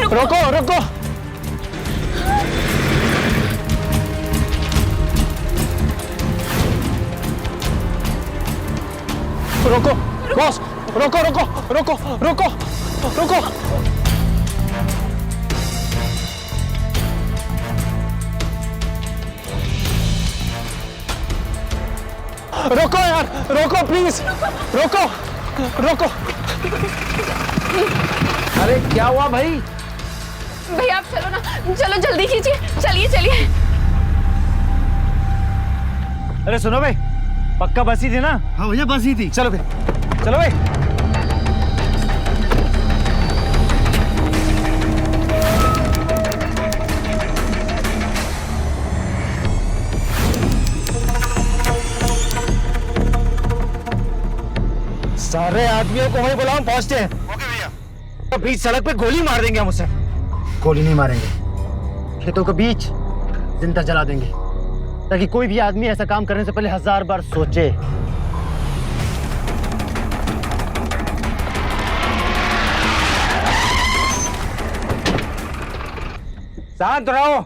रोको रोको। रोको बॉस, रोको रोको रोको रोको रोको। रोको यार, रोको प्लीज, रोको रोको। अरे क्या हुआ भाई? भैया आप चलो ना, चलो जल्दी कीजिए, चलिए चलिए। अरे सुनो भाई, पक्का बस ही थी ना? हाँ भैया बस ही थी। चलो फिर, चलो भाई। सारे आदमियों को वहीं बुलाओ, पहुंचते हैं। ओके भैया। तो बीच सड़क पे गोली मार देंगे हम उसे। गोली नहीं मारेंगे, खेतों के बीच जिंदा जला देंगे, ताकि कोई भी आदमी ऐसा काम करने से पहले 1000 बार सोचे। शांत रहो,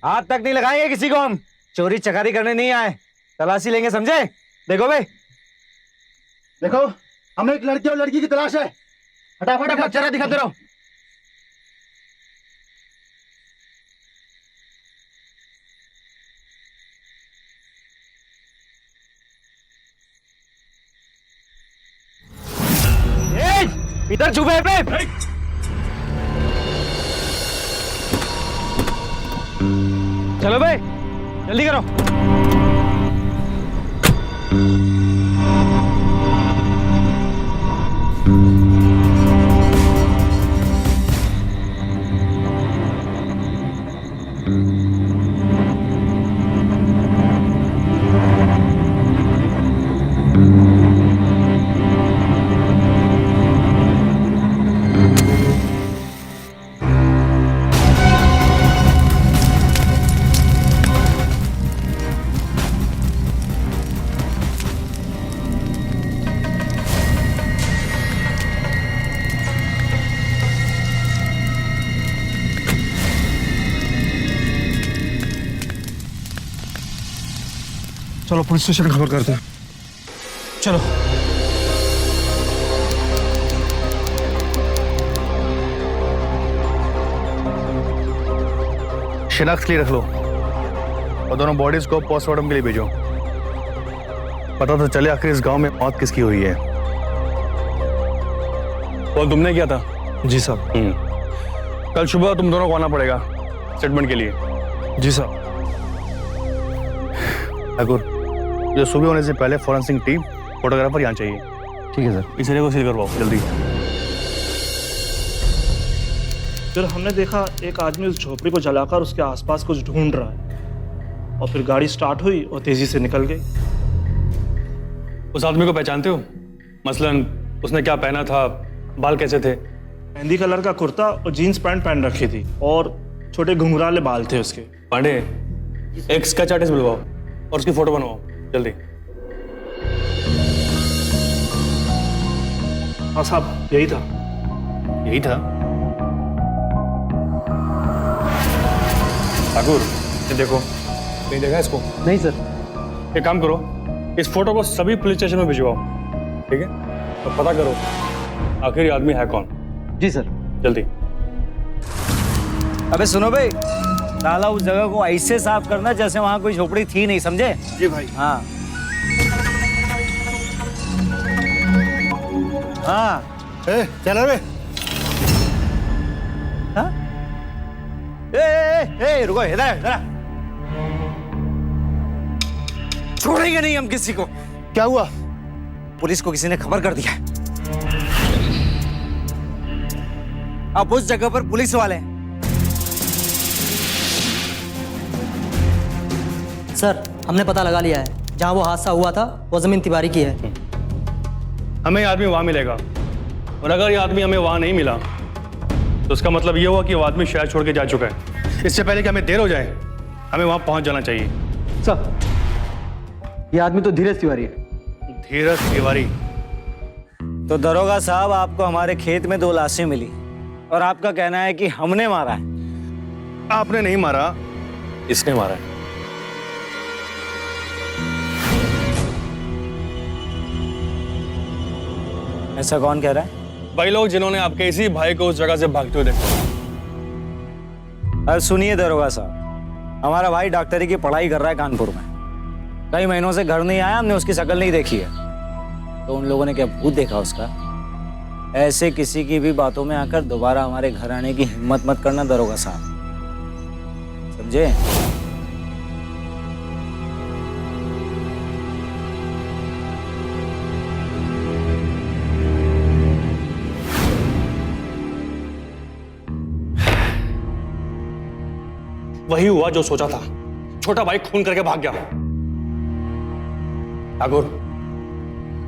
हाथ तक नहीं लगाएंगे किसी को हम। चोरी चकारी करने नहीं आए, तलाशी लेंगे, समझे? देखो भाई, देखो हमें एक लड़की और लड़की की तलाश है। फटाफट अपना चेहरा दिखाते रहो। इधर छुपे पे। चलो भाई जल्दी करो। चलो पुलिस स्टेशन खबर करते हैं। चलो। शिनाख्त के लिए रख लो और दोनों बॉडीज को पोस्टमार्टम के लिए भेजो। पता तो चले आखिर इस गांव में मौत किसकी हुई है। कॉल तुमने किया था? जी साहब। कल सुबह तुम दोनों को आना पड़ेगा स्टेटमेंट के लिए। जी साहब। ठाकुर, जो सुबह होने से पहले फॉरेंसिक टीम फोटोग्राफर यहाँ चाहिए। ठीक है सर। इस एरिया को सील करवाओ जल्दी। फिर हमने देखा एक आदमी उस झोपड़ी को जलाकर उसके आसपास कुछ ढूंढ रहा है, और फिर गाड़ी स्टार्ट हुई और तेजी से निकल गई। उस आदमी को पहचानते हो? मसलन उसने क्या पहना था, बाल कैसे थे? मेहंदी कलर का कुर्ता और जीन्स पैंट पहन रखी थी, और छोटे घुंघराले बाल थे उसके। पांडे, एक स्केच आर्टिस्ट बुलवाओ और उसकी फोटो बनवाओ जल्दी। हाँ साहब, यही था। यही था? ठाकुर, ये देखो, कहीं देखा इसको? नहीं सर। एक काम करो, इस फोटो को सभी पुलिस स्टेशन में भिजवाओ, ठीक है? तो पता करो आखिर ये आदमी है कौन। जी सर। जल्दी। अबे सुनो भाई, साला उस जगह को ऐसे साफ करना जैसे वहां कोई झोपड़ी थी नहीं, समझे? जी भाई। हाँ हाँ। चलो रे। हाँ? ए, रुको, इधर इधर। छोड़ेंगे नहीं हम किसी को। क्या हुआ? पुलिस को किसी ने खबर कर दिया। अब उस जगह पर पुलिस वाले हैं। सर, हमने पता लगा लिया है, जहां वो हादसा हुआ था वो जमीन तिवारी की है। हमें ये आदमी वहां मिलेगा, और अगर ये आदमी हमें वहां नहीं मिला तो उसका मतलब ये हुआ कि वो आदमी शहर छोड़ के जा चुका है। इससे पहले कि हमें देर हो जाए, हमें वहां पहुंच जाना चाहिए। सर, ये आदमी तो धीरज तिवारी है। धीरज तिवारी? तो दरोगा साहब, आपको हमारे खेत में 2 लाशें मिली। और आपका कहना है कि हमने मारा है। आपने नहीं मारा, इसने मारा है। ऐसा कौन कह रहा है? वही लोग जिन्होंने आपके इसी भाई को उस जगह से भागते हुए देखा। अरे सुनिए दरोगा साहब, हमारा भाई डॉक्टरी की पढ़ाई कर रहा है कानपुर में। कई महीनों से घर नहीं आया, हमने उसकी शक्ल नहीं देखी है। तो उन लोगों ने क्या भूत देखा उसका? ऐसे किसी की भी बातों में आकर दोबारा हमारे घर आने की हिम्मत मत करना दरोगा साहब, समझे? वही हुआ जो सोचा था। छोटा भाई खून करके भाग गया। ठाकुर,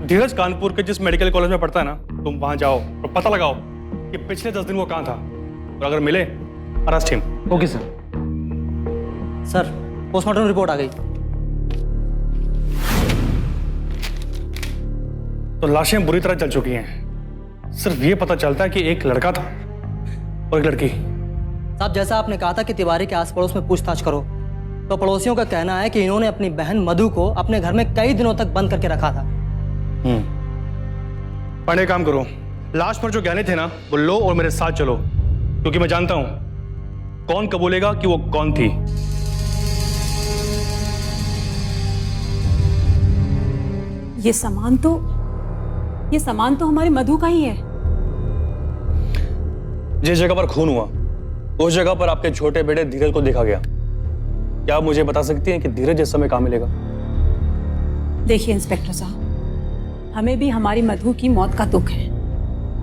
धीरज कानपुर के जिस मेडिकल कॉलेज में पढ़ता है ना, तुम वहां जाओ और पता लगाओ कि पिछले 10 दिन वो कहां था, और अगर मिले arrest him. Okay sir. Sir postmortem report आ गई। तो लाशें बुरी तरह जल चुकी हैं। सिर्फ ये पता चलता है कि एक लड़का था और एक लड़की। साहब जैसा आपने कहा था कि तिवारी के आस पड़ोस में पूछताछ करो, तो पड़ोसियों का कहना है कि इन्होंने अपनी बहन मधु को अपने घर में कई दिनों तक बंद करके रखा था। पांडे, काम करो, लाश पर जो गहने थे ना वो लो और मेरे साथ चलो, क्योंकि मैं जानता हूं कौन कबूलेगा कि वो कौन थी। ये सामान तो हमारे मधु का ही है। जिस जगह पर खून हुआ उस जगह पर आपके छोटे बेटे धीरज को देखा गया। क्या आप मुझे बता सकती हैं कि धीरज इस समय कहां मिलेगा? देखिए इंस्पेक्टर साहब, हमें भी हमारी मधु की मौत का दुख है,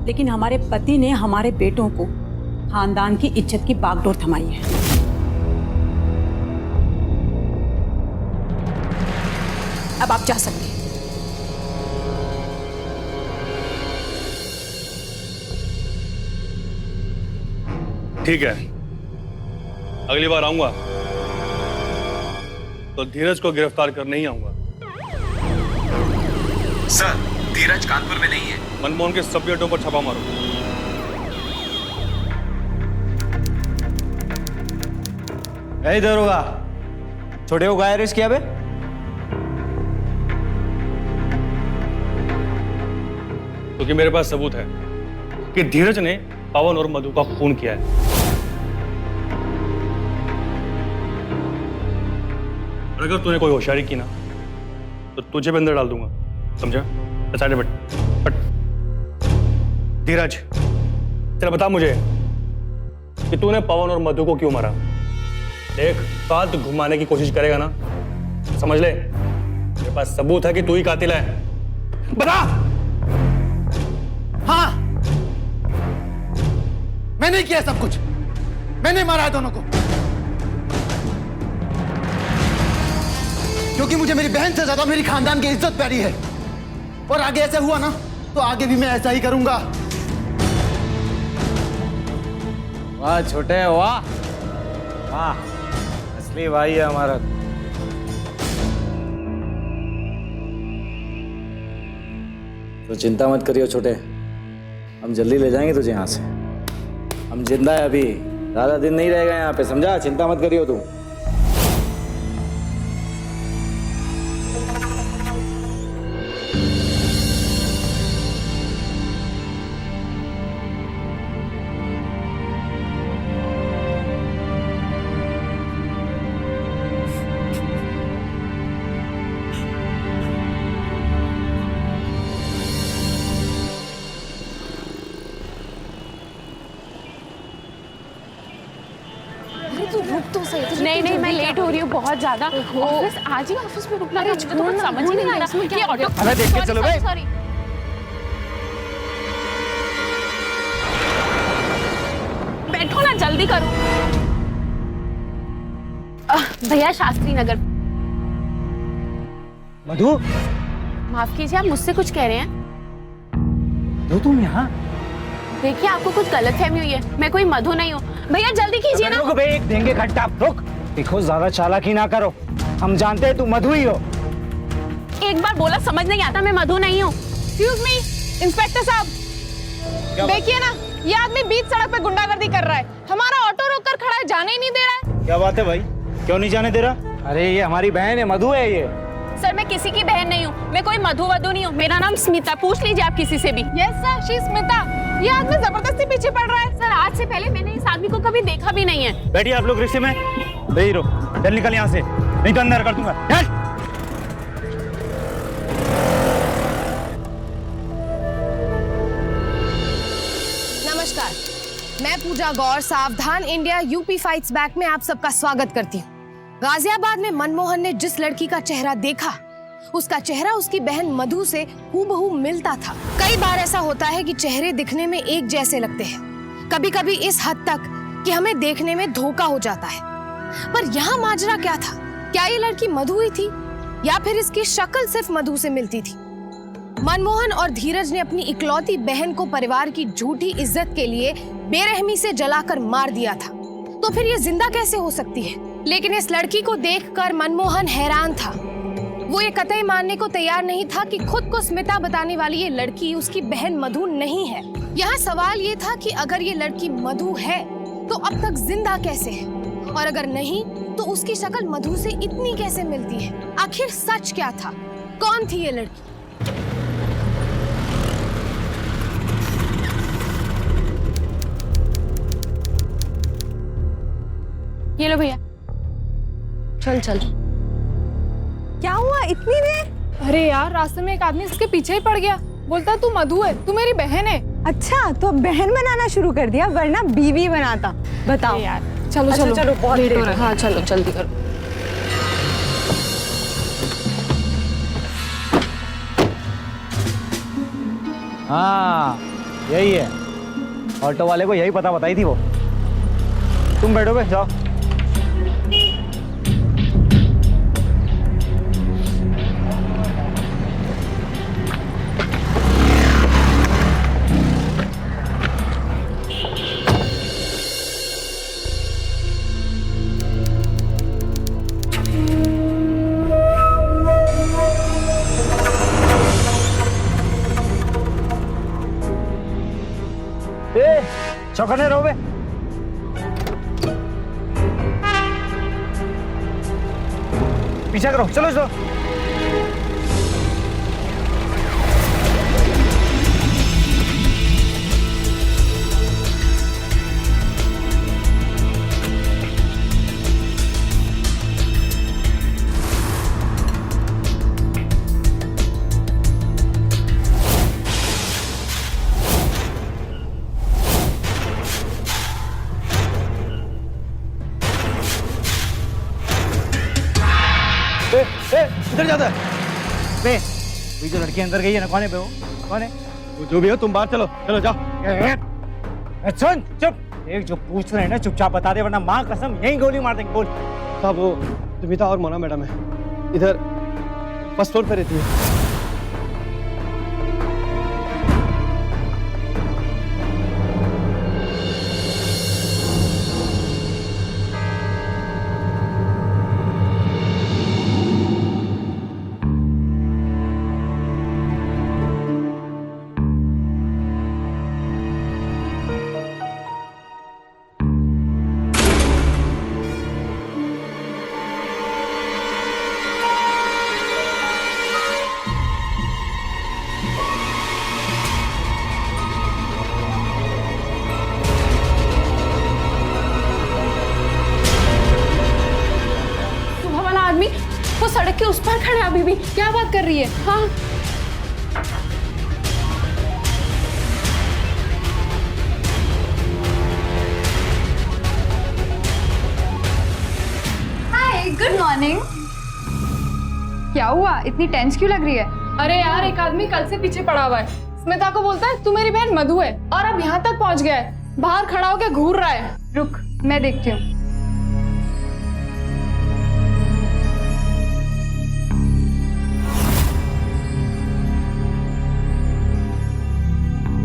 लेकिन हमारे पति ने हमारे बेटों को खानदान की इज्जत की बागडोर थमाई है। अब आप जा सकते हैं। ठीक है, अगली बार आऊंगा तो धीरज को गिरफ्तार करने ही आऊंगा। सर, धीरज कानपुर में नहीं है। मनमोहन के सब गेटों पर छापा मारो। ऐ दरोगा, छोटे को गाय अरेस्ट किया बे? क्योंकि मेरे पास सबूत है कि धीरज ने पवन और मधु का खून किया है। और अगर तूने कोई होशियारी की ना तो तुझे भी अंदर डाल दूंगा, समझा? बट धीरज, चल बता मुझे कि तूने पवन और मधु को क्यों मारा? देख, बात घुमाने की कोशिश करेगा ना, समझ ले मेरे पास सबूत है कि तू ही कातिल है। बता। हाँ, मैंने किया सब कुछ। मैंने मारा है दोनों को, क्योंकि मुझे मेरी बहन से ज्यादा मेरी खानदान की इज्जत प्यारी है। और आगे ऐसा हुआ ना तो आगे भी मैं ऐसा ही करूंगा। वाह छोटे, वाह वाह, असली भाई है हमारा। तो चिंता मत करियो छोटे, हम जल्दी ले जाएंगे तुझे यहाँ से। हम जिंदा है अभी, ज्यादा दिन नहीं रहेगा यहाँ पे, समझा? चिंता मत करियो तू। नहीं, मैं लेट हो रही हूँ बहुत ज्यादा। ऑफिस आज ही ऑफिस में रुकना था, मुझे तो कुछ समझ ही नहीं आ रहा कि ऑटो। अरे देख के चलो बे। सॉरी, बैठो ना, जल्दी करो। भैया शास्त्री नगर। मधु, माफ कीजिए, आप मुझसे कुछ कह रहे हैं? मधु तुम यहाँ? देखिए, आपको कुछ गलतफहमी हुई है, मैं कोई मधु नहीं हूँ। भैया जल्दी कीजिए ना। रुक बे, एक देंगे घंटा, रुक। देखो ज्यादा चालाकी ना करो, हम जानते हैं तू मधु ही हो। एक बार बोला समझ नहीं आता, मैं मधु नहीं हूँ। एक्सक्यूज मी इंस्पेक्टर साहब, देखिए ना, ये आदमी बीच सड़क पे गुंडागर्दी कर रहा है। हमारा ऑटो रोक कर खड़ा है, जाने ही नहीं दे रहा है। क्या बात है भाई, क्यों नहीं जाने दे रहा? अरे ये हमारी बहन है, मधु है ये। सर मैं किसी की बहन नहीं हूँ, मैं कोई मधु वधु नहीं हूँ। मेरा नाम स्मिता, पूछ लीजिए आप किसी से भी। Yes sir, she Smita. ये आदमी जबरदस्ती पीछे पड़ रहा है। सर आज से पहले मैंने इस आदमी को कभी देखा भी नहीं है। बैठिए आप लोग रिक्शे में, यही रहो, चल निकल यहाँ से, नहीं तो अंदर कर दूंगा। चल। नमस्कार, मैं पूजा गौर सावधान इंडिया यूपी फाइट्स बैक में आप सबका स्वागत करती हूँ। गाजियाबाद में मनमोहन ने जिस लड़की का चेहरा देखा, उसका चेहरा उसकी बहन मधु से हूबहू मिलता था। कई बार ऐसा होता है कि चेहरे दिखने में एक जैसे लगते हैं, कभी कभी इस हद तक कि हमें देखने में धोखा हो जाता है। पर यहाँ माजरा क्या था? क्या ये लड़की मधु ही थी या फिर इसकी शक्ल सिर्फ मधु से मिलती थी? मनमोहन और धीरज ने अपनी इकलौती बहन को परिवार की झूठी इज्जत के लिए बेरहमी से जलाकर मार दिया था, तो फिर ये जिंदा कैसे हो सकती है? लेकिन इस लड़की को देखकर मनमोहन हैरान था। वो ये कतई मानने को तैयार नहीं था कि खुद को स्मिता बताने वाली ये लड़की उसकी बहन मधु नहीं है। यहाँ सवाल ये था कि अगर ये लड़की मधु है तो अब तक जिंदा कैसे है, और अगर नहीं तो उसकी शक्ल मधु से इतनी कैसे मिलती है? आखिर सच क्या था? कौन थी ये लड़की? ये लो भैया। चल चल। क्या हुआ इतनी देर? अरे यार, रास्ते में एक आदमी इसके पीछे ही पड़ गया। बोलता तू मधु है, तू मेरी बहन है। अच्छा, तो बहन बनाना शुरू कर दिया, वरना बीवी बनाता। बताओ यार चलो अच्छा, चलो चलो, बहुत लेट लेट हो रहा है। हो हाँ चलो जल्दी करो। हाँ यही है, ऑटो वाले को यही पता बताई थी वो। तुम बैठोगे, जाओ। चौकने रहो बे। पीछा करो, चलो चलो। इधर जाता है। बे, अभी जो लड़की अंदर गई है ना, कौन है बे वो? कौन है? वो जो भी हो, तुम बाहर चलो, चलो जाओ। सुन, चुप। एक जो पूछ रहे हैं ना, चुपचाप बता दे, वरना माँ कसम यहीं गोली मार देंगे। बोल। साहब वो सुमिता और मोना मैडम है, इधर फर्स्ट फ्लोर पे रहती है। वो सड़क के उस पार खड़े अभी भी। क्या बात कर रही है? हाँ हाय, गुड मॉर्निंग। क्या हुआ, इतनी टेंस क्यों लग रही है? अरे यार, एक आदमी कल से पीछे पड़ा हुआ है। स्मिता को बोलता है तू मेरी बहन मधु है, और अब यहाँ तक पहुँच गया है। बाहर खड़ा होकर घूर रहा है। रुक, मैं देखती हूँ।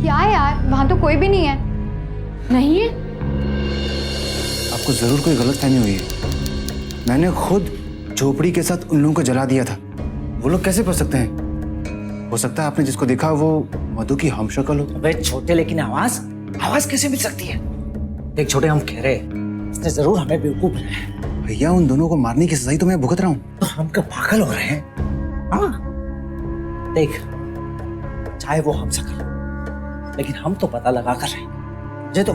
क्या यार, वहां तो कोई भी नहीं है। नहीं है? आपको जरूर कोई गलतफहमी हुई है। मैंने खुद झोपड़ी के साथ उन लोगों को जला दिया था। वो लोग कैसे पढ़ सकते हैं? हो सकता है आपने जिसको देखा वो मधु की हमशक्ल हो। अबे छोटे, लेकिन आवाज आवाज कैसे मिल सकती है? देख छोटे, हम कह रहे इसने जरूर हमें बेवकूफ बनाया है। भैया उन दोनों को मारने की सजा तो मैं भुगत रहा हूँ। तो हम क्या पागल हो रहे हैं? हाँ देख, चाहे वो हम सकल हो, लेकिन हम तो पता लगा कर रहे हैं। जे तो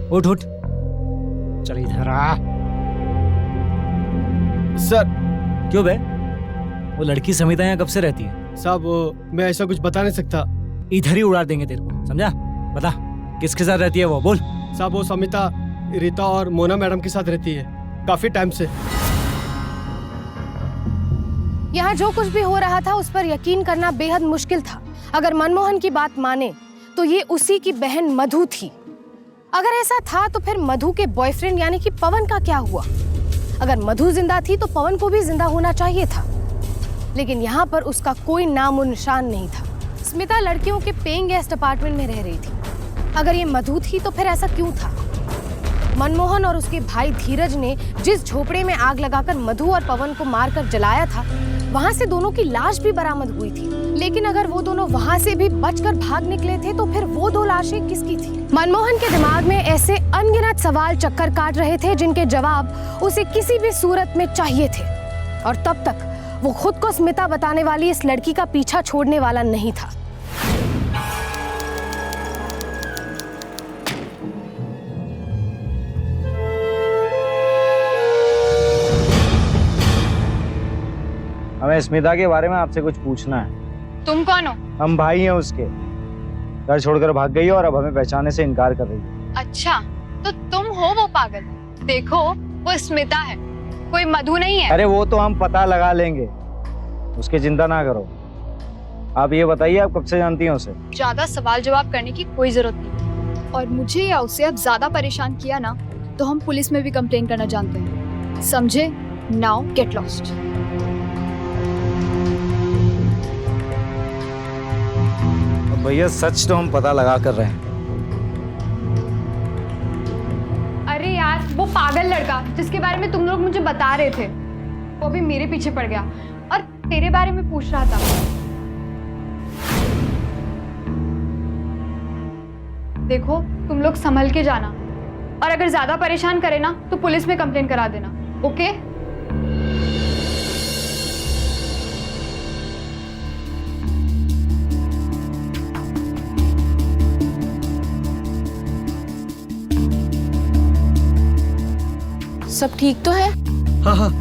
उठ उठ, चल इधर आ। सर। क्यों बे? वो लड़की समिता यहाँ कब से रहती है? साहब मैं ऐसा कुछ बता नहीं सकता। इधर ही उड़ा देंगे तेरे को, समझा? बता किसके साथ रहती है वो, बोल। साहब वो समिता रीता और मोना मैडम के साथ रहती है काफी टाइम से। यहाँ जो कुछ भी हो रहा था उस पर यकीन करना बेहद मुश्किल था। अगर मनमोहन की बात माने तो ये उसी की बहन मधु थी। अगर ऐसा था तो फिर मधु के बॉयफ्रेंड यानी कि पवन का क्या हुआ? अगर मधु जिंदा थी तो पवन को भी जिंदा होना चाहिए था, लेकिन यहाँ पर उसका कोई नामो निशान नहीं था। स्मिता लड़कियों के पेइंग गेस्ट अपार्टमेंट में रह रही थी। अगर ये मधु थी तो फिर ऐसा क्यों था? मनमोहन और उसके भाई धीरज ने जिस झोपड़े में आग लगाकर मधु और पवन को मारकर जलाया था, वहां से दोनों की लाश भी बरामद हुई थी। लेकिन अगर वो दोनों वहां से भी बचकर भाग निकले थे तो फिर वो दो लाशें किसकी थी? मनमोहन के दिमाग में ऐसे अनगिनत सवाल चक्कर काट रहे थे जिनके जवाब उसे किसी भी सूरत में चाहिए थे, और तब तक वो खुद को स्मिता बताने वाली इस लड़की का पीछा छोड़ने वाला नहीं था। हमें स्मिता के बारे में आपसे कुछ पूछना है। तुम कौन हो? हम भाई हैं उसके। घर छोड़कर भाग गई है और अब हमें पहचानने से इनकार कर रही है। अच्छा, तो तुम हो वो पागल? देखो वो स्मिता है, कोई मधु नहीं है। अरे वो तो हम पता लगा लेंगे, उसकी चिंता ना करो। आप ये बताइए, आप कब से जानती हैं उसे? ज्यादा सवाल जवाब करने की कोई जरूरत नहीं, और मुझे या उसे अब ज्यादा परेशान किया ना तो हम पुलिस में भी कंप्लेन करना जानते हैं, समझे? Now get lost. भैया सच तो हम पता लगा कर रहे हैं। अरे यार, वो पागल लड़का जिसके बारे में तुम लोग मुझे बता रहे थे, वो भी मेरे पीछे पड़ गया और तेरे बारे में पूछ रहा था। देखो तुम लोग संभल के जाना, और अगर ज्यादा परेशान करे ना तो पुलिस में कंप्लेन करा देना, ओके? सब ठीक तो है? हाँ हाँ।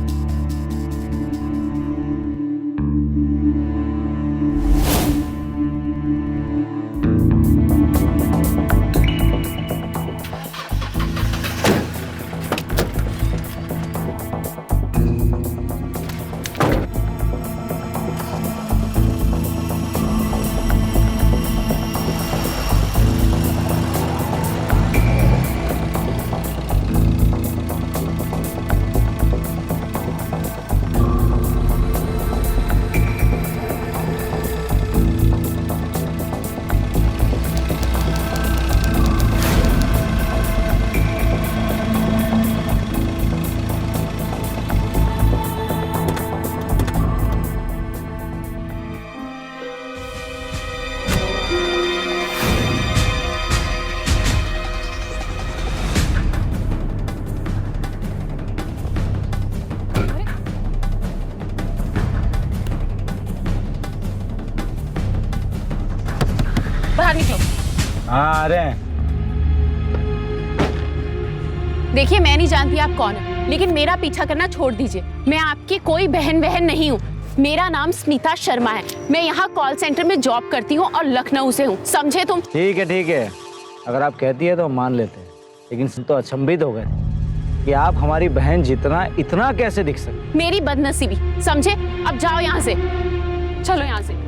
बाहर निकलो। हाँ आ रहे हैं। देखिए मैं नहीं जानती आप कौन है, लेकिन मेरा पीछा करना छोड़ दीजिए। मैं आपकी कोई बहन नहीं हूँ। मेरा नाम स्मिता शर्मा है। मैं यहाँ कॉल सेंटर में जॉब करती हूँ और लखनऊ से हूँ, समझे तुम? ठीक है, अगर आप कहती है तो हम मान लेते हैं, लेकिन हम तो अचंभित हो गए कि आप हमारी बहन जितना इतना कैसे दिख सकते। मेरी बदनसीबी, समझे? अब जाओ यहाँ से, चलो यहाँ से।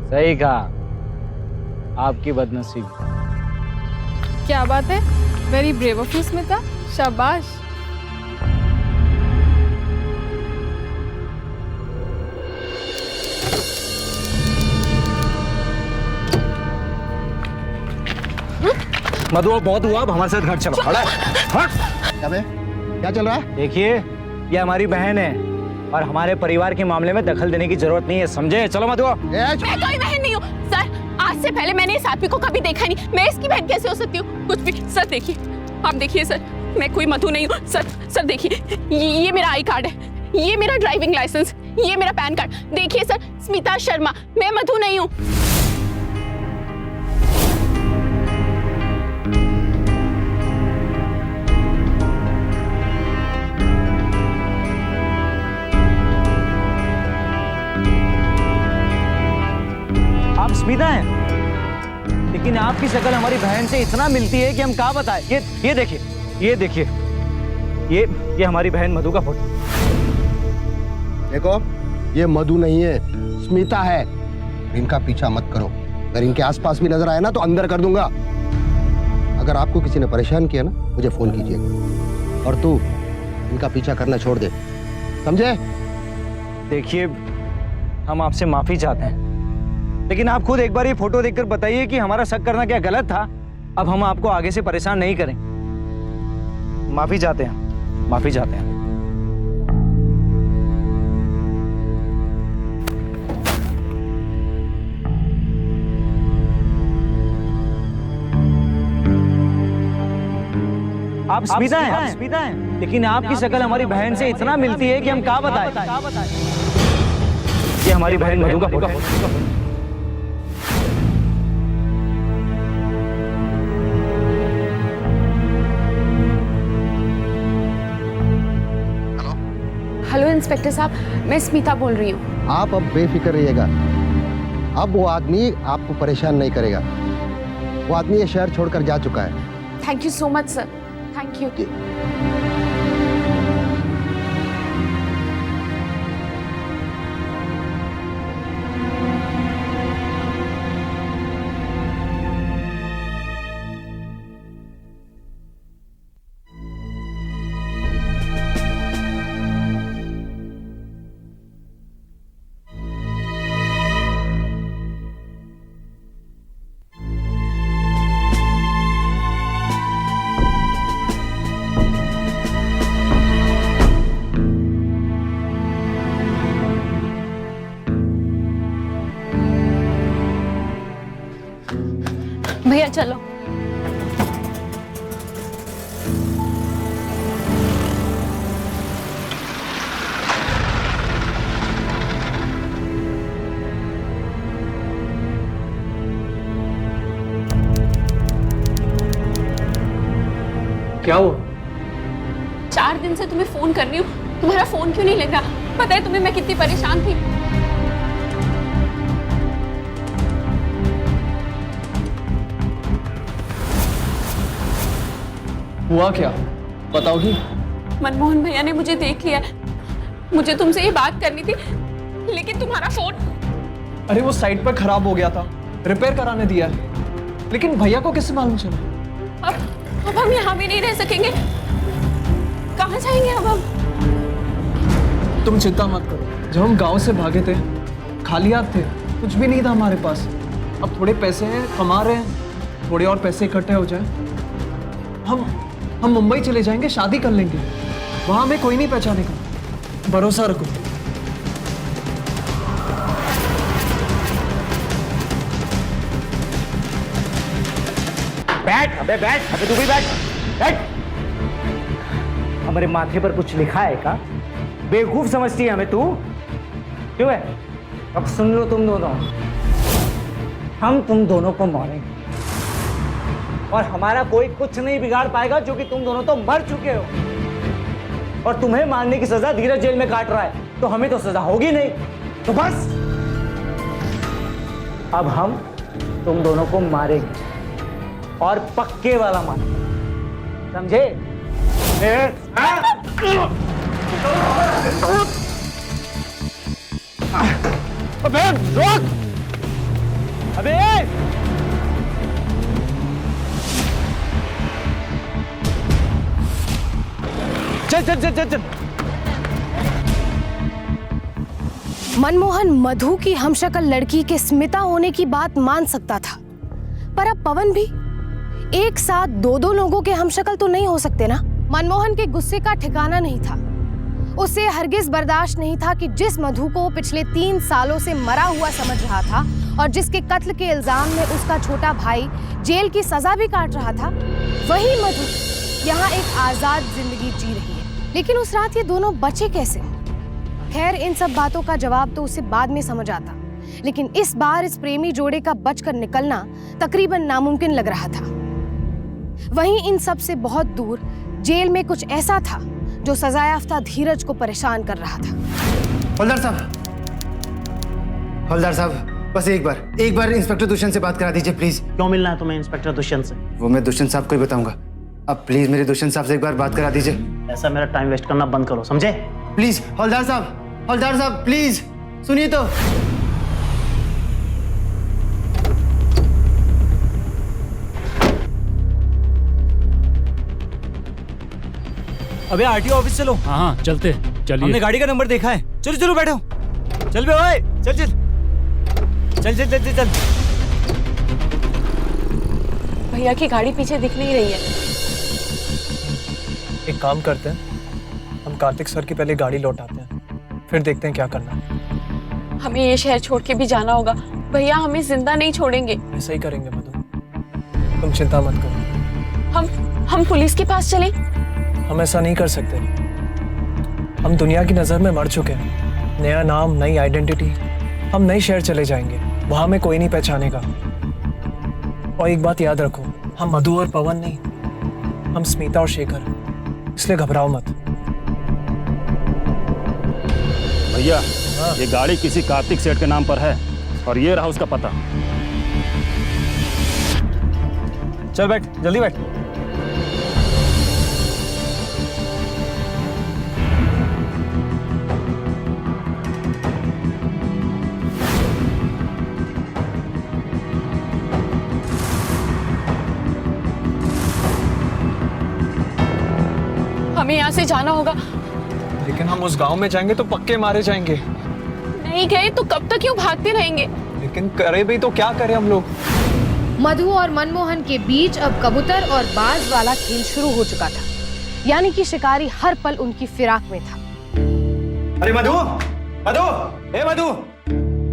सही कहा, आपकी बदनसीबी। क्या बात है, very brave of you Smita, शाबाश। मधु बहुत हुआ, अब हमारे साथ घर चलो। क्या बे? क्या चल रहा है? देखिए ये हमारी बहन है और हमारे परिवार के मामले में दखल देने की जरूरत नहीं है, समझे? चलो मधु। मैं कोई बहन नहीं हूँ सर। आज से पहले मैंने इस आदमी को कभी देखा नहीं। मैं इसकी बहन कैसे हो सकती हूँ? कुछ भी। सर देखिए, आप देखिए सर, मैं कोई मधु नहीं हूँ। सर देखिए, ये मेरा आई कार्ड है, ये मेरा ड्राइविंग लाइसेंस, ये मेरा पैन कार्ड। देखिए सर, स्मिता शर्मा, मैं मधु नहीं हूँ। आप स्मिता हैं, लेकिन आपकी शक्ल हमारी बहन से इतना मिलती है कि हम क्या बताएं। ये देखिए, ये देखिए, ये हमारी बहन मधु का फोटो। देखो, ये मधु नहीं है, स्मिता है। इनका पीछा मत करो। अगर इनके आसपास भी नजर आए ना तो अंदर कर दूंगा। अगर आपको किसी ने परेशान किया ना, मुझे फोन कीजिएगा। और तू इनका पीछा करना छोड़ दे, समझे? देखिए, हम आपसे माफी चाहते हैं, लेकिन आप खुद एक बार ये फोटो देखकर बताइए कि हमारा शक करना क्या गलत था। अब हम आपको आगे से परेशान नहीं करें। माफी चाहते हैं, माफी चाहते हैं। आप स्मिता हैं, लेकिन आपकी शक्ल हमारी बहन से इतना मिलती है कि हम क्या बताएं। ये हमारी बहन मधु का फोटो। हेलो इंस्पेक्टर साहब, मैं स्मिता बोल रही हूँ। आप अब बेफिक्र रहिएगा। अब वो आदमी आपको परेशान नहीं करेगा। वो आदमी ये शहर छोड़कर जा चुका है। Thank you so much sir, thank you. भैया चलो। क्या हुआ? 4 दिन से तुम्हें फोन कर रही हूँ, तुम्हारा फोन क्यों नहीं लग रहा? पता है तुम्हें मैं कितनी परेशान थी। हुआ क्या, बताओगी? मनमोहन भैया ने मुझे देख लिया। मुझे तुमसे ये बात करनी थी, लेकिन तुम्हारा फोन। अरे वो साइट पर खराब हो गया था, रिपेयर कराने दिया है। लेकिन भैया को किससे मालूम चला? अब हम यहाँ भी नहीं रह सकेंगे। कहाँ जाएंगे अब हम? तुम चिंता मत करो। जब हम गांव से भागे थे, खाली हाथ थे, कुछ भी नहीं था हमारे पास। अब थोड़े पैसे हैं, कमा रहे हैं। थोड़े और पैसे इकट्ठे हो जाए, हम मुंबई चले जाएंगे, शादी कर लेंगे। वहां हमें कोई नहीं पहचानेगा। भरोसा रखो। बैठ, अबे बैठ, अबे तू भी बैठ, बैठ। हमारे माथे पर कुछ लिखा है का? बेवकूफ समझती है हमें तू? क्यों है? अब सुन लो तुम दोनों, हम तुम दोनों को मारेंगे और हमारा कोई कुछ नहीं बिगाड़ पाएगा, क्योंकि तुम दोनों तो मर चुके हो। और तुम्हें मारने की सजा धीरज जेल में काट रहा है, तो हमें तो सजा होगी नहीं। तो बस अब हम तुम दोनों को मारेंगे और पक्के वाला मारेंगे, समझे? अबे रोक! अबे चल चल चल चल चल। मनमोहन मधु की हमशक्ल लड़की के स्मिता होने की बात मान सकता था, पर अब पवन भी एक साथ दो लोगों के हमशक्ल तो नहीं हो सकते ना। मनमोहन के गुस्से का ठिकाना नहीं था। उसे हरगिज बर्दाश्त नहीं था कि जिस मधु को वो पिछले 3 सालों से मरा हुआ समझ रहा था और जिसके कत्ल के इल्जाम में उसका छोटा भाई जेल की सजा भी काट रहा था, वही मधु यहाँ एक आजाद जिंदगी जी रही है। लेकिन उस रात ये दोनों बचे कैसे? खैर, इन सब बातों का जवाब तो उसे बाद में समझ आता, लेकिन इस बार इस प्रेमी जोड़े का बचकर निकलना तकरीबन नामुमकिन लग रहा था। वहीं इन सब से बहुत दूर जेल में कुछ ऐसा था जो सजायाफ्ता धीरज को परेशान कर रहा था। हवलदार साहब, बस एक बार इंस्पेक्टर दुष्यंत से बात करा दीजिए प्लीज। क्यों मिलना है तुम्हें इंस्पेक्टर दुष्यंत से? वो मैं दुष्यंत साहब को ही बताऊंगा। अब प्लीज मेरे दुष्यंत साहब से एक बार बात करा दीजिए। ऐसा मेरा टाइम वेस्ट करना बंद करो, समझे? प्लीज हवलदार साहब प्लीज सुनिए तो। अबे आरटीओ ऑफिस चलो। हाँ चलते, चलिए। हमने गाड़ी का नंबर देखा है। चलो चलो बैठो। चल बे ओए, चल चल चल चल चल चल। भैया की गाड़ी पीछे दिख नहीं रही है। एक काम करते हैं, हम कार्तिक सर की पहले गाड़ी लौटाते हैं, फिर देखते हैं क्या करना है। हमें ये शहर छोड़ के भी जाना होगा। भैया हमें जिंदा नहीं छोड़ेंगे। ऐसा ही करेंगे मधु, तुम चिंता मत करो। हम पुलिस के पास चलें? हम ऐसा नहीं कर सकते। हम दुनिया की नज़र में मर चुके हैं। नया नाम, नई आइडेंटिटी, हम नए शहर चले जाएंगे, वहां में कोई नहीं पहचानेगा। और एक बात याद रखो, हम मधु और पवन नहीं, हम स्मिता और शेखर, इसलिए घबराओ मत। भैया ये गाड़ी किसी कार्तिक सेठ के नाम पर है और ये रहा उसका पता। चल बैठ, जल्दी बैठ। हमें यहाँ से जाना होगा। लेकिन हम उस गांव में जाएंगे तो पक्के मारे जाएंगे। नहीं गए तो कब तक यूँ भागते रहेंगे? लेकिन करे भी तो क्या करें हम लोग? मधु और मनमोहन के बीच अब कबूतर और बाज वाला खेल शुरू हो चुका था, यानी कि शिकारी हर पल उनकी फिराक में था। अरे मधु,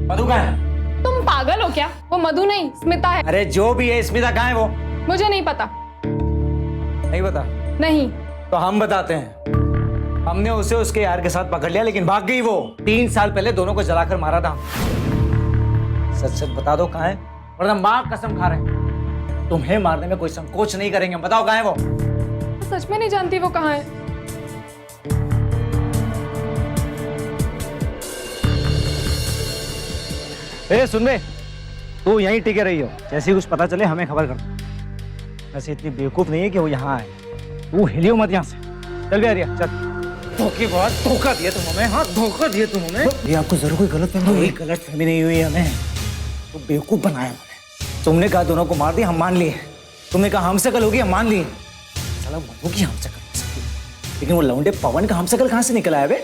मधु कहाँ है? तुम पागल हो क्या? वो मधु नहीं, स्मिता है। अरे जो भी है, स्मिता कहाँ है वो? मुझे नहीं पता। नहीं पता? नहीं। तो हम बताते हैं। हमने उसे उसके यार के साथ पकड़ लिया, लेकिन भाग गई वो। 3 साल पहले दोनों को जलाकर मारा था। सच सच बता दो कहाँ है, वरना मां कसम खा रहे हैं तुम्हें मारने में कोई संकोच नहीं करेंगे। बताओ कहाँ है वो? सच में नहीं जानती वो कहाँ है। ए सुन बे, तू यहीं टिके रही हो, जैसे ही कुछ पता चले हमें खबर कर दो। वैसे इतनी बेवकूफ नहीं है कि वो यहाँ आए। तू हिलियो मत यहाँ से। चल बे आर्या, चल। धोखा दिया तुम हमें। हाँ, धोखा दिया तुम हमें। ये आपको जरूर कोई गलतफहमी हुई? कोई गलतफहमी नहीं हुई हमें। तो बेवकूफ बनाया हमने। तुमने कहा दोनों को मार दिया, हम मान लिए। तुमने कहा हम शकल होगी, हम मान लिए। साला मधु की हम शकल हो सकती है, लेकिन वो लौंडे पवन का हम शकल कहाँ से निकल आया बे?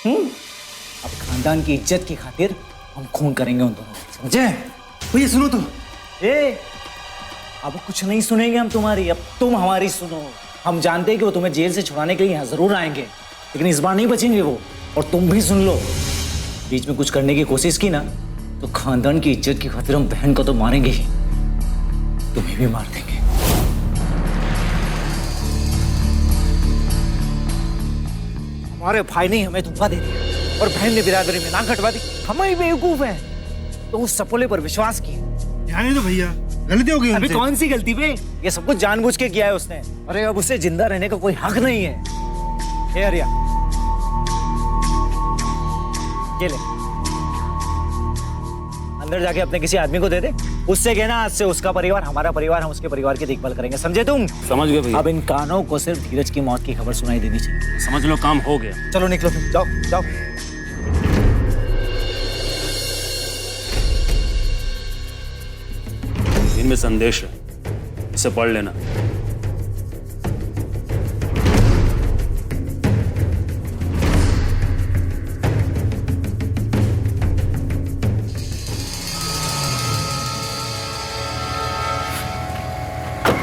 अब खानदान की इज्जत की खातिर हम खून करेंगे उन दोनों को, समझे? भैया सुनो तो। अब कुछ नहीं सुनेंगे हम तुम्हारी, अब तुम हमारी सुनो। हम जानते हैं कि वो तुम्हें जेल से छुड़ाने के लिए यहाँ जरूर आएंगे, लेकिन इस बार नहीं बचेंगे वो। और तुम भी सुन लो, बीच में कुछ करने की कोशिश की ना तो खानदान की इज्जत की खातिर हम बहन को तो मारेंगे ही, तुम्हें भी मार देंगे। हमारे भाई ने हमें धोखा दे दिया और बहन ने बिरादरी में नाक कटवा दी। हम ही बेवकूफ हैं तो उस सपोले पर विश्वास किया। ध्यान दो भैया, गलती हो गई। अभी कौन सी गलती पे? ये सब कुछ जानबूझ के किया है उसने। अरे अब उसे जिंदा रहने का कोई हक नहीं है। हे आर्या, ये ले, अंदर जाके अपने किसी आदमी को दे दे। उससे कहना आज से उसका परिवार हमारा परिवार, हम उसके परिवार की देखभाल करेंगे, समझे तुम? समझ गए भैया। अब इन कानों को सिर्फ धीरज की मौत की खबर सुनाई देनी चाहिए। समझ लो काम हो गया। चलो निकलो, जाओ जाओ। इनमें संदेश है, इसे पढ़ लेना।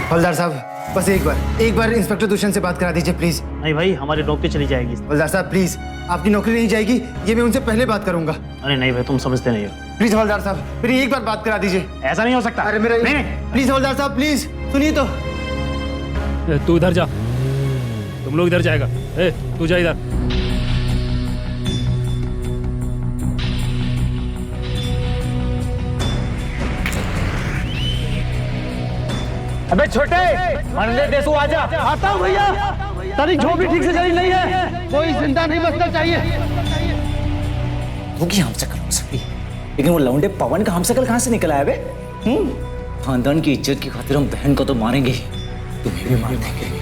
हवलदार साहब, बस एक बार इंस्पेक्टर दुष्यंत से बात करा दीजिए प्लीज। नहीं भाई, हमारी नौकरी चली जाएगी। हवलदार साहब प्लीज, आपकी नौकरी नहीं जाएगी, ये मैं उनसे पहले बात करूंगा। अरे नहीं भाई, तुम समझते नहीं हो। प्लीज हवलदार साहब, मेरी एक बार बात करा दीजिए। ऐसा नहीं हो सकता। अरे मेरा नहीं। प्लीज हवलदार साहब प्लीज सुनिए तो। तू इधर जा, तुम लोग इधर जाएगा। ए, तू जा इधर। अबे छोटे, मरने दे, तू आजा। आता हूँ भैया। तारीख झोपड़ी ठीक से जली नहीं है, कोई जिंदा नहीं बचना चाहिए। होगी हमशक्ल हो सकती है, लेकिन वो लौंडे पवन का हमशक्ल कहाँ से निकल आया बे? खानदान की इज्जत की खातिर हम बहन को तो मारेंगे ही, तुम्हें भी मार देंगे।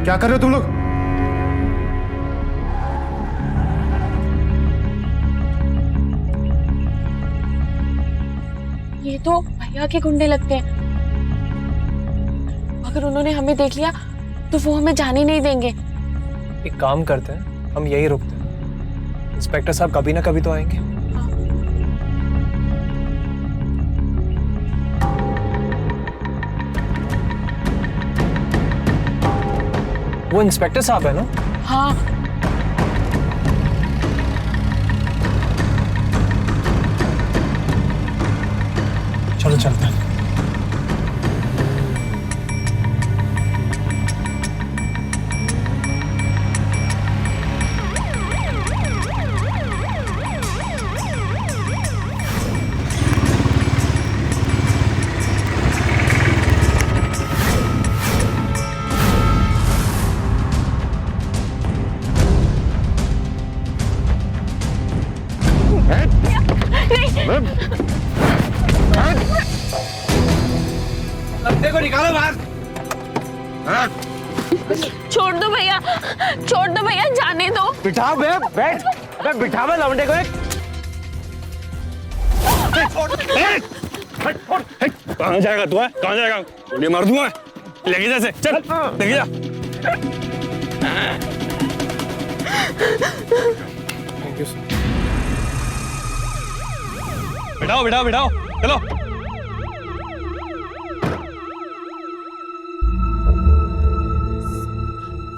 क्या कर रहे हो तुम लोग? ये तो भैया के गुंडे लगते हैं। अगर उन्होंने हमें देख लिया तो वो हमें जाने नहीं देंगे। एक काम करते हैं, हम यही रुकते हैं। इंस्पेक्टर साहब कभी ना कभी तो आएंगे। वो इंस्पेक्टर साहब है ना? हाँ। चलो चलते हैं। देखो निकालो बाहर। छोड़ दो भैया, छोड़ दो भैया, जाने दो। बिठाओ बे, बैठ। अबे बिठाओ बे लौंडे को। कहाँ जाएगा तू? है कहाँ जाएगा? गोली मार दूंगा। लेके जा, चल लेके जा। Thank you sir. बिठाओ बिठाओ बिठाओ, चलो।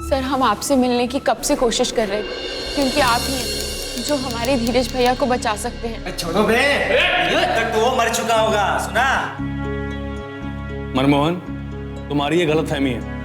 सर, हम आपसे मिलने की कब से कोशिश कर रहे थे, क्योंकि आप ही हैं जो हमारे धीरज भैया को बचा सकते हैं। छोड़ो बे, तक तो वो मर चुका होगा, सुना? मनमोहन, तुम्हारी ये गलतफहमी है।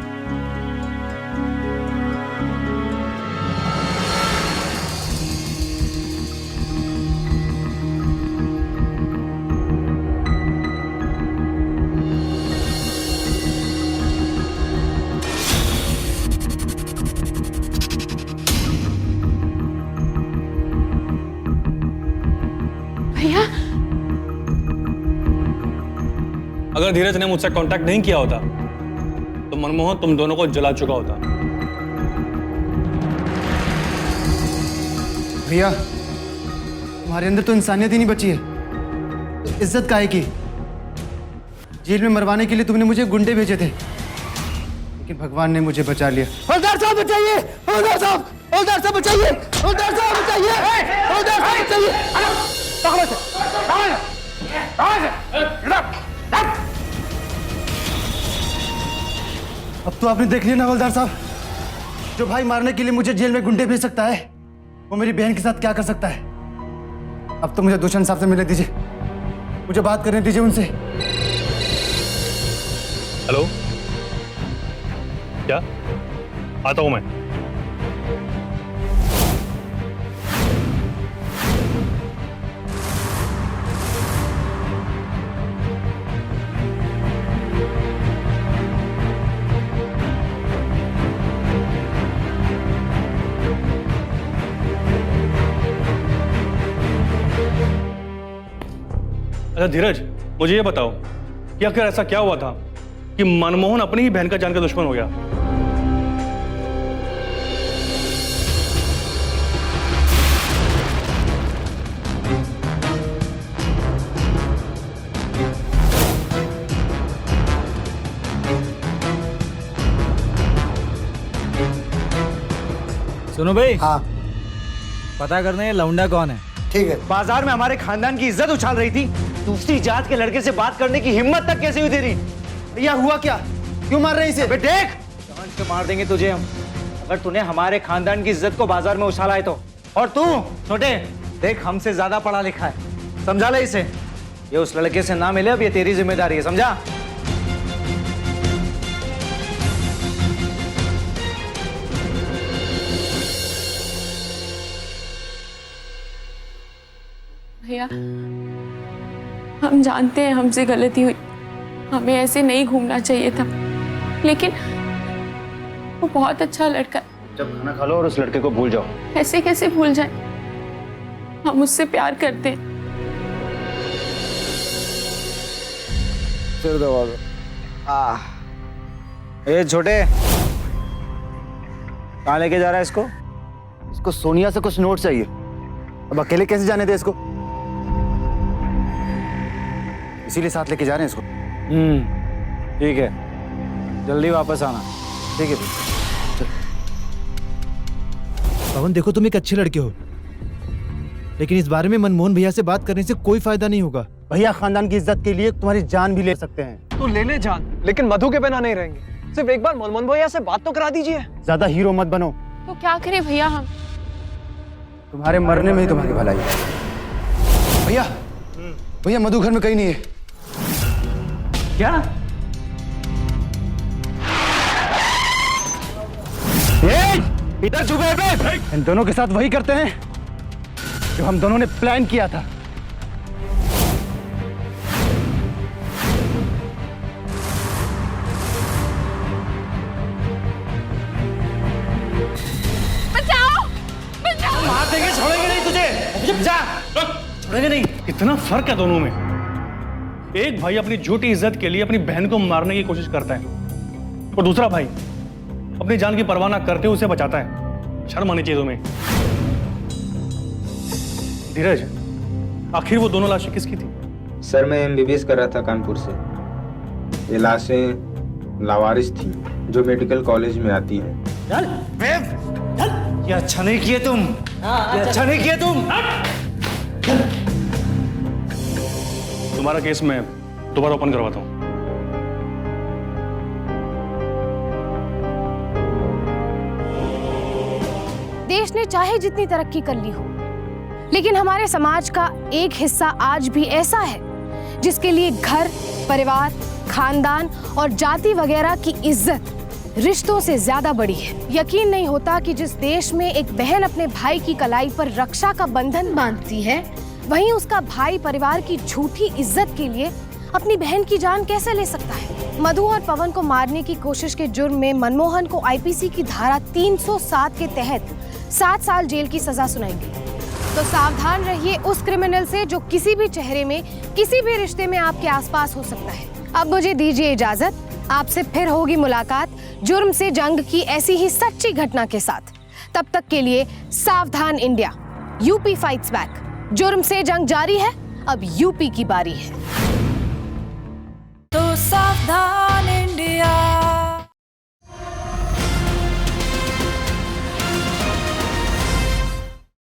भैया, अगर धीरज ने मुझसे कांटेक्ट नहीं किया होता तो मनमोहन तुम दोनों को जला चुका होता। भैया, तुम्हारे अंदर तो इंसानियत ही नहीं बची है, तो इज्जत काहे की? जेल में मरवाने के लिए तुमने मुझे गुंडे भेजे थे, लेकिन भगवान ने मुझे बचा लिया। हवलदार साहब बचाइए! हवलदार साहब! हवलदार साहब बचाइए! हवलदार साहब बचाइए! हवलदार साहब बचाइए! अब तो आपने देख लिया ना हवलदार साहब, जो भाई मारने के लिए मुझे जेल में गुंडे भेज सकता है, वो मेरी बहन के साथ क्या कर सकता है। अब तो मुझे दुष्यंत साहब से मिलने दीजिए, मुझे बात करने दीजिए उनसे। हेलो, क्या? आता हूं मैं। अच्छा धीरज, मुझे ये बताओ कि आखिर ऐसा क्या हुआ था कि मनमोहन अपनी ही बहन का जान का दुश्मन हो गया? सुनो भाई। हाँ पता करने ये लौंडा कौन है। ठीक है। बाजार में हमारे खानदान की इज्जत उछाल रही थी, दूसरी जात के लड़के से बात करने की हिम्मत तक कैसे हुई तेरी? भैया हुआ क्या, क्यों मार रहे हैं इसे? अबे देख, जान से मार देंगे तुझे हम अगर तूने हमारे खानदान की इज्जत को बाजार में उछाला है तो। और तू छोटे देख, हमसे ज्यादा पढ़ा लिखा है, समझा ले इसे। ये उस लड़के से ना मिले, अब ये तेरी जिम्मेदारी है, समझा? भैया हम जानते हैं हमसे गलती हुई, हमें ऐसे नहीं घूमना चाहिए था, लेकिन वो बहुत अच्छा लड़का है। जब खाना खा लो और उस लड़के को भूल जाओ। ऐसे कैसे भूल जाए, हम उससे प्यार करते हैं। सिर दबा दो। ए छोटे, कहाँ लेके जा रहा है इसको? इसको सोनिया से कुछ नोट चाहिए, अब अकेले कैसे जाने दे इसको, इसीलिए साथ लेके जा रहे हैं इसको। ठीक है, जल्दी वापस आना। ठीक है। पवन देखो, तुम एक अच्छे लड़के हो, लेकिन इस बारे में मनमोहन भैया से बात करने से कोई फायदा नहीं होगा। भैया खानदान की इज्जत के लिए तुम्हारी जान भी ले सकते हैं। तो ले ले जान, लेकिन मधु के बिना नहीं रहेंगे। सिर्फ एक बार मनमोहन भैया से बात तो करा दीजिए। ज्यादा हीरो मत बनो, तो क्या करें भैया हम? तुम्हारे मरने में ही तुम्हारी भलाई है। भैया भैया मधु घर में कहीं नहीं है। क्या? इधर चुप है। इन दोनों के साथ वही करते हैं जो हम दोनों ने प्लान किया था। मार देंगे, छोड़ेंगे नहीं तुझे, जा। छोड़ेंगे नहीं। इतना फर्क है दोनों में। एक भाई अपनी झूठी इज्जत के लिए अपनी बहन को मारने की कोशिश करता है, और दूसरा भाई अपनी जान की परवाह ना करते हुए उसे बचाता है। शर्म आनी चाहिए तुम्हें। धीरज, आखिर वो दोनों लाशें किसकी थी? सर मैं MBBS कर रहा था कानपुर से। ये लाशें लावारिस थी जो मेडिकल कॉलेज में आती हैं। चल, चल। ये अच्छा नहीं किए तुम, ये अच्छा नहीं किए तुम। तुम्हारा केस मैं दोबारा ओपन करवाता हूं। देश ने चाहे जितनी तरक्की कर ली हो, लेकिन हमारे समाज का एक हिस्सा आज भी ऐसा है जिसके लिए घर, परिवार, खानदान और जाति वगैरह की इज्जत रिश्तों से ज्यादा बड़ी है। यकीन नहीं होता कि जिस देश में एक बहन अपने भाई की कलाई पर रक्षा का बंधन बांधती है, वहीं उसका भाई परिवार की झूठी इज्जत के लिए अपनी बहन की जान कैसे ले सकता है। मधु और पवन को मारने की कोशिश के जुर्म में मनमोहन को IPC की धारा 307 के तहत 7 साल जेल की सजा सुनाई गई। तो सावधान रहिए उस क्रिमिनल से जो किसी भी चेहरे में, किसी भी रिश्ते में आपके आसपास हो सकता है। अब मुझे दीजिए इजाजत, आपसे फिर होगी मुलाकात जुर्म से जंग की ऐसी ही सच्ची घटना के साथ। तब तक के लिए सावधान इंडिया, यूपी फाइट्स बैक। जुर्म से जंग जारी है, अब यूपी की बारी है। तो सावधान।